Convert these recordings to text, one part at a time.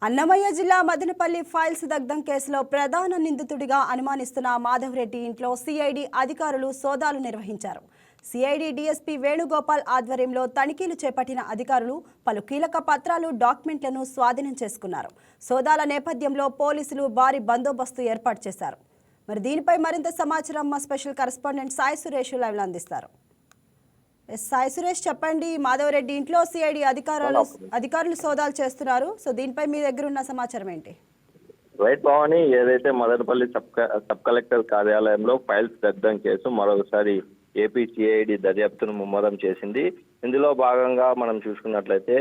అన్నమయ్య జిల్లా మదనపల్లి ఫైల్స్ దగ్ధం కేసులో ప్రధాన నిందితుడిగా అనుమానిస్తున్న మాధవరెడ్డి ఇంట్లో సిఐడి అధికారులు సోదాలు నిర్వహించారు. సిఐడి డీఎస్పీ వేణుగోపాల్ ఆధ్వర్యంలో తనిఖీలు చేపట్టిన అధికారులు పలు కీలక పత్రాలు, డాక్యుమెంట్లను స్వాధీనం చేసుకున్నారు. సోదాల నేపథ్యంలో పోలీసులు భారీ బందోబస్తు ఏర్పాటు చేశారు. మరి దీనిపై మరింత సమాచారం మా స్పెషల్ కరెస్పాండెంట్ సాయి సురేష్ లైవ్లో అందిస్తారు. సాయి సురేష్, చెప్పండి. మాధవరెడ్డి ఇంట్లో సిఐడి అధికారులు సోదాలు చేస్తున్నారు. సో దీనిపై మీ దగ్గర ఉన్న సమాచారం ఏంటి? రైట్ భవాని, ఏదైతే మదనపల్లి సబ్ కలెక్టర్ కార్యాలయంలో ఫైల్స్ దగ్ధం కేసు మరొకసారి ఏపీ సిఐడి దర్యాప్తును ముమ్మరం చేసింది. ఇందులో భాగంగా మనం చూసుకున్నట్లయితే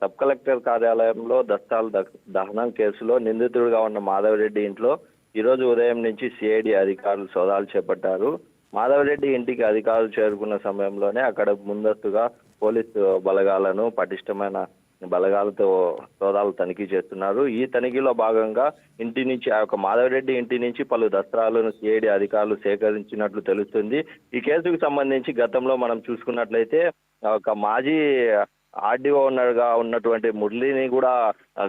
సబ్ కలెక్టర్ కార్యాలయంలో దస్తాల దహనం కేసులో నిందితుడిగా ఉన్న మాధవరెడ్డి ఇంట్లో ఈరోజు ఉదయం నుంచి సిఐడి అధికారులు సోదాలు చేపట్టారు. మాధవరెడ్డి ఇంటికి అధికారులు చేరుకున్న సమయంలోనే అక్కడ ముందస్తుగా పోలీసు బలగాలను, పటిష్టమైన బలగాలతో సోదాలు తనిఖీ చేస్తున్నారు. ఈ తనిఖీలో భాగంగా ఇంటి నుంచి మాధవరెడ్డి ఇంటి నుంచి పలు దస్త్రాలను సిఐడి అధికారులు సేకరించినట్లు తెలుస్తుంది. ఈ కేసుకు సంబంధించి గతంలో మనం చూసుకున్నట్లయితే ఒక మాజీ ఆర్డీఓ ఉన్నటువంటి మురళిని కూడా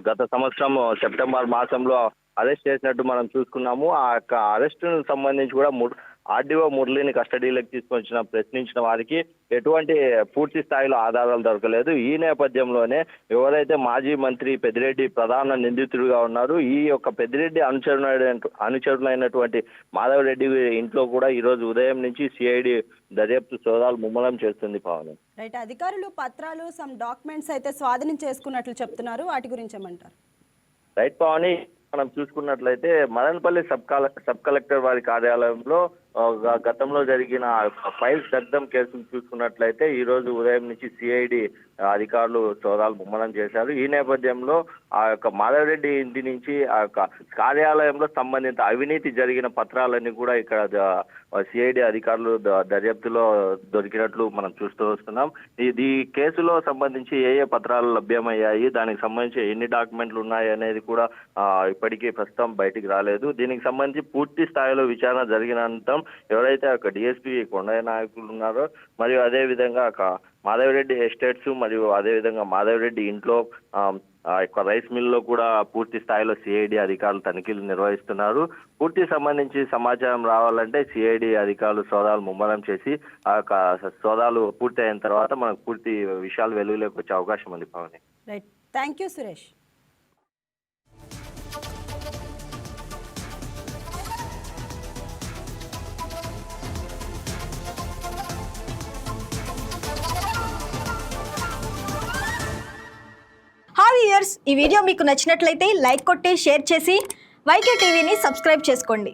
గత సంవత్సరం సెప్టెంబర్ మాసంలో అరెస్ట్ చేసినట్టు మనం చూసుకున్నాము. ఆ యొక్క అరెస్టుకు సంబంధించి కూడా ఆర్డీఓ మురళిని కస్టడీలోకి ప్రశ్నించిన వారికి ఎటువంటి పూర్తి స్థాయిలో ఆధారాలు దొరకలేదు. ఈ నేపథ్యంలోనే ఎవరైతే మాజీ మంత్రి పెద్దిరెడ్డి ప్రధాన నిందితుడిగా ఉన్నారు, ఈ యొక్క పెద్దిరెడ్డి అనుచరులైనటువంటి మాధవరెడ్డి ఇంట్లో కూడా ఈరోజు ఉదయం నుంచి సిఐడి దర్యాప్తు సోదాలు ముమ్మరం చేస్తుంది. పవన్ రైట్, అధికారులు పత్రాలు, సమ్ డాక్యుమెంట్స్ అయితే స్వాధీనం చేసుకున్నట్లు చెప్తున్నారు. వాటి గురించి ఏమంటారు? రైట్ పవని, మనం చూసుకున్నట్లయితే మదనపల్లి సబ్ కలెక్టర్ వారి కార్యాలయంలో గతంలో జరిగిన ఫైల్స్ దగ్ధం కేసును చూసుకున్నట్లయితే ఈ రోజు ఉదయం నుంచి సిఐడి అధికారులు సోదాలు ముమ్మరం చేశారు. ఈ నేపథ్యంలో ఆ యొక్క మాధవరెడ్డి ఇంటి నుంచి ఆ యొక్క కార్యాలయంలో సంబంధిత అవినీతి జరిగిన పత్రాలన్నీ కూడా ఇక్కడ సిఐడి అధికారులు దర్యాప్తులో దొరికినట్లు మనం చూస్తూ వస్తున్నాం. ఈ కేసులో సంబంధించి ఏ పత్రాలు లభ్యమయ్యాయి, దానికి సంబంధించి ఎన్ని డాక్యుమెంట్లు ఉన్నాయి అనేది కూడా ఇప్పటికీ ప్రస్తుతం బయటికి రాలేదు. దీనికి సంబంధించి పూర్తి స్థాయిలో విచారణ జరిగినంత ఎవరైతే ఒక డిఎస్పీ కొండయ్య నాయకులు ఉన్నారో, మరియు అదే విధంగా మాధవరెడ్డి ఎస్టేట్స్, మరియు అదేవిధంగా మాధవరెడ్డి ఇంట్లో రైస్ మిల్లో కూడా పూర్తి స్థాయిలో సిఐడి అధికారులు తనిఖీలు నిర్వహిస్తున్నారు. పూర్తి సంబంధించి సమాచారం రావాలంటే సిఐడి అధికారులు సోదాలు ముమ్మరం చేసి ఆ యొక్క సోదాలు పూర్తి అయిన తర్వాత మనకు పూర్తి విషయాలు వెలుగులోకి వచ్చే అవకాశం ఉంది. Pavan right, thank you Suresh. ఈ వీడియో మీకు నచ్చినట్లయితే లైక్ కొట్టి షేర్ చేసి వైకే టీవీని సబ్స్క్రైబ్ చేసుకోండి.